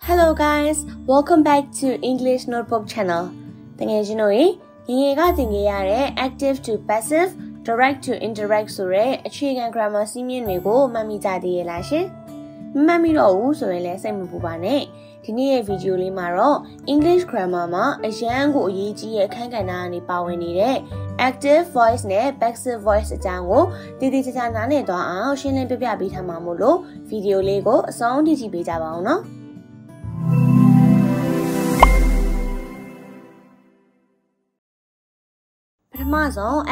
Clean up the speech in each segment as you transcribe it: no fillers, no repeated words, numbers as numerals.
Hello guys, welcome back to English Notebook channel. Tengejinoyi, yinga tingeyare active to passive, direct to indirect sore achigan grammar simien wego mami jadiye la shin. Mami ro wu so yin le sai mpu ba ne. Di ni ye video li ma ro English grammar ma ayan ko ayi ji ye akhan kanna ni pa win ni de active voice ne passive voice a jang ko ti cha na ne twa aw shin lin pya pi tha ma mo lo video li ko asong ti ji pe ja ba aw no.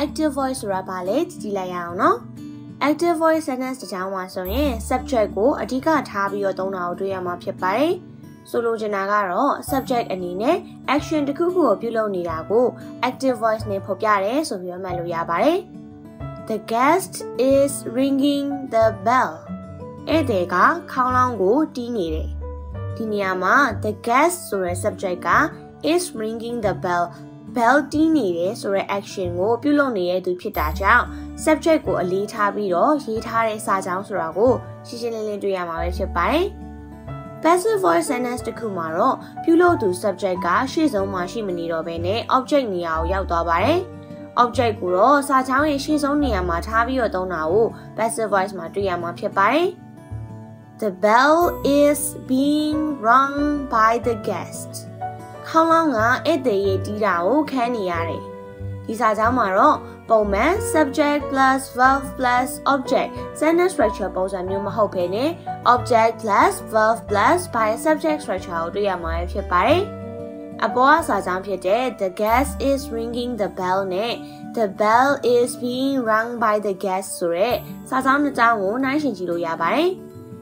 Active voice ဆိုတာဘာလဲကြည့်လိုက်ရအောင်နော် Active voice sentence တစ်ချောင်းမှာဆိုရင် subject ကိုအဓိကထားပြီးတော့သုံးတာကိုတွေ့ရမှာဖြစ်ပါတယ်ဆိုလိုချင်တာကတော့ subject အနေနဲ့ action တစ်ခုခုကိုပြုလုပ်နေတာကို active voice နဲ့ဖော်ပြတယ်ဆိုပြီးတော့မှတ်လို့ရပါတယ် The guest is ringing the bell အဲ့ဒီကခေါင်းလောင်းကိုတီးနေတယ်ဒီနေရာမှာ the guest ဆိုတဲ့ subject က is ringing the bell bell တီးနေတယ်ဆိုတဲ့ action ကိုပြုလုပ်နေတဲ့သူဖြစ်တာကြောင့် subject ကိုအလေးထားပြီးတော့ရေးထားတဲ့စာကြောင်းဆိုတာကိုရှင်းရှင်းလင်းလင်းတွေ့ရမှာပဲဖြစ်ပါတယ် Passive voice sentence တစ်ခုမှာတော့ပြုလုပ်သူ subject ကရှေ့ဆုံးမှာရှိမနေတော့ဘဲနဲ့ object နေရာကိုရောက်သွားပါတယ် object ကိုတော့စာကြောင်းရဲ့ရှေ့ဆုံးနေရာမှာထားပြီးတော့သုံးတာကို passive voice မှာတွေ့ရမှာဖြစ်ပါတယ် The bell is being rung by the guestခေါင်းလောင်းကအဲ့တဲ့ရေးတီးတာကိုခန်းနေရတယ်ဒီစာကြောင်းမှာတော့ပုံမှန် subject plus verb plus object sentence structure ပုံစံမျိုးမဟုတ်ဘဲနဲ့ object plus verb plus by subject structure ကိုတွေ့ရမှာဖြစ်ပါတယ်အပေါ်စာကြောင်းဖြစ်တဲ့ the guest is ringing the bell နဲ့ the bell is being rung by the guest ဆိုတဲ့စာကြောင်းနှစ်ကြောင်းကိုနှိုင်းယှဉ်ကြည့်လို့ရပါတယ်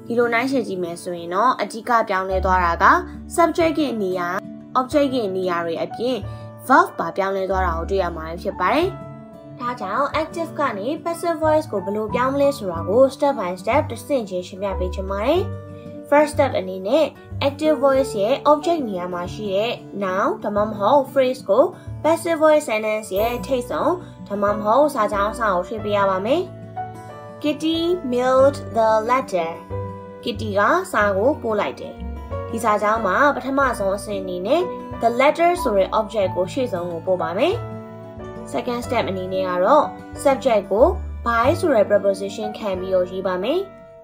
ဒီလိုနှိုင်းယှဉ်ကြည့်မယ်ဆိုရင်တော့အဓိကပြောင်းလဲသွားတာက subject ရဲ့နေရာ object ရဲ့နေရာတွေအပြင် verb ပါပြောင်းလဲသွားတာကိုတွေ့ရမှာဖြစ်ပါတယ်။ဒါကြောင့် active ကနေ passive voice ကိုဘယ်လိုပြောင်းမလဲဆိုတာကို step by step တစ်ဆင့်ချင်းရှင်းပြပေးချင်ပါတယ်။ First step အနေနဲ့ active voice ရဲ့ object နေရာမှာရှိတဲ့ noun ဒါမှမဟုတ် phrase ကို passive voice sentence ရဲ့ထိပ်ဆုံးဒါမှမဟုတ်စာကြောင်းအစကိုဖြည့်ပေးရပါမယ်။ Kitty mailed the letter. Kitty ကစာကိုပို့လိုက်တယ်။ဒီစာကြောင်းမှာပထမဆုံးအဆင့်အနေနဲ့ the letter ဆိုတဲ့ object ကိုရှေ့ဆုံးကိုပို့ပါမယ်။ Second step အနေနဲ့ကတော့ subject ကို by ဆိုတဲ့ preposition ခံပြီးတော့ရေးပါမယ်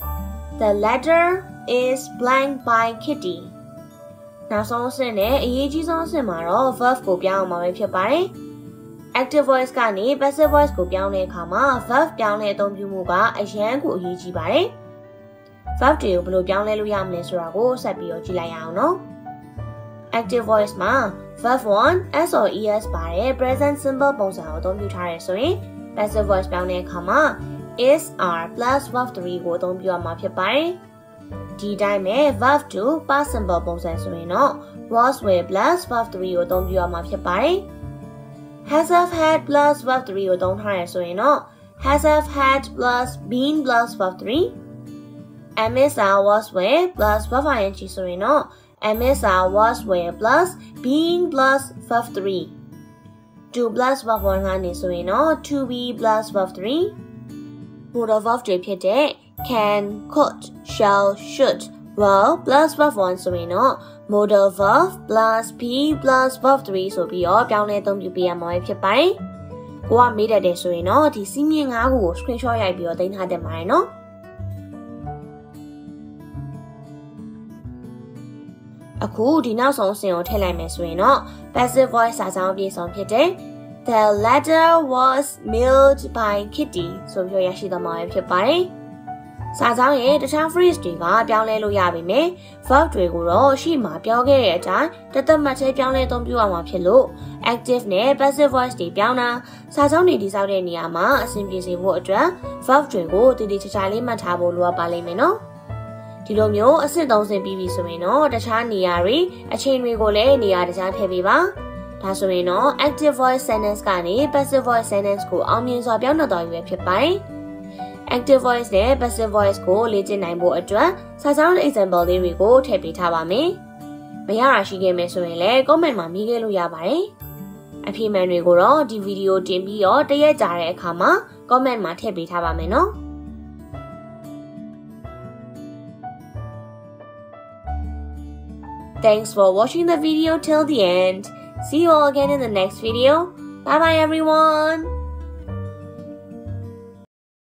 ။ The letter is blank by Kitty. နောက်ဆုံးအဆင့်နဲ့အရေးကြီးဆုံးအဆင့်မှာတော့ verb ကိုပြောင်းအောင်မှာပဲဖြစ်ပါတယ်။ Active voice ကနေ passive voice ကိုပြောင်းတဲ့အခါမှာ verb ပြောင်းလဲအသုံးပြုမှုကအရန်ကိုအရေးကြီးပါတယ်။ verb တွေကိုဘယ်လိုပြောင်းလဲလို့ရမလဲဆိုတာကိုဆက်ပြီးတော့ကြည့်လိုက်ရအောင်နော် Active voice မှာ verb 1 s or es ပါတဲ့ present simple ပုံစံကိုအသုံးပြုထားရဆိုရင် passive voice ပြောင်းတဲ့အခါမှာ is are plus verb 3ကိုအသုံးပြုရမှာဖြစ်ပါတယ်ဒီတိုင်းပဲ verb 2 past simple ပုံစံဆိုရင်တော့ was were plus verb 3ကိုအသုံးပြုရမှာဖြစ်ပါတယ် has have had plus verb 3ကိုအသုံးထားရဆိုရင်တော့ has have had plus been plus verb 3 MSR was were plus verb ing ဆိုရင်တော့ MSR was were plus being plus verb 3 to plus verb 1ကနေဆိုရင်တော့ to be plus verb 3 modal verb တွေဖြစ်တဲ့ can could shall should will plus verb 1ဆိုရင်တော့ modal verb plus be plus verb 3ဆိုပြီးတော့ပြောင်းလဲအသုံးပြုပေးရမှာဖြစ်ပါတယ်ကိုကမေးတတ်တယ်ဆိုရင်တော့ဒီစီးမြင့်၅ခုကို screenshot ရိုက်ပြီးတော့တင်ထားတတ်ပါတယ်နော်အခုဒီနောက်ဆုံးအဆင့်ကိုထည့်လိုက်မယ်ဆိုရင်တော့ passive voice စာကြောင်းအပြည့်စုံဖြစ်တဲ့ The letter was mailed by Kitty ဆိုပြီးရရှိသွားမှာဖြစ်ပါတယ်။စာကြောင်းရဲ့တခြား phrase တွေကပြောင်းလဲလို့ရပါမယ်။ verb တွေကိုတော့ရှေ့မှာပြောခဲ့တဲ့အတိုင်းတသက်မှတ်သေးပြောင်းလဲအသုံးပြုရမှာဖြစ်လို့ active နဲ့ passive voice တွေပြောင်းတာစာကြောင်းတွေတည်ဆောက်တဲ့နေရာမှာအဆင်ပြေစေဖို့အတွက် verb တွေကိုတည်တည်ချာချာလေးမှတ်ထားဖို့လိုအပ်ပါလိမ့်မယ်နော်။ဒီလိုမျိုးအဆင့်3ဆင့်ပြီးပြီဆိုရင်တော့တခြားနေရာတွေအချိန်တွေကိုလည်းနေရာတခြားထည့်ပေးပါဒါဆိုရင်တော့ active voice sentence ကနေ passive voice sentence ကိုအောင်မြင်စွာပြောင်းတော့ရဖြစ်ပါတယ် active voice နဲ့ passive voice ကိုလေ့ကျင့်နိုင်ဖို့အတွက်စာကြောင်း example လေးတွေကိုထည့်ပေးထားပါမယ်မရတာရှိခဲ့မယ်ဆိုရင်လည်း comment မှာမေးခဲ့လို့ရပါတယ်အဖြေမှန်တွေကိုတော့ဒီဗီဒီယိုတင်ပြီးတော့တရက်ကြာတဲ့အခါမှာ comment မှာထည့်ပေးထားပါမယ်နော် Thanks for watching the video till the end. See you all again in the next video. Bye bye everyone.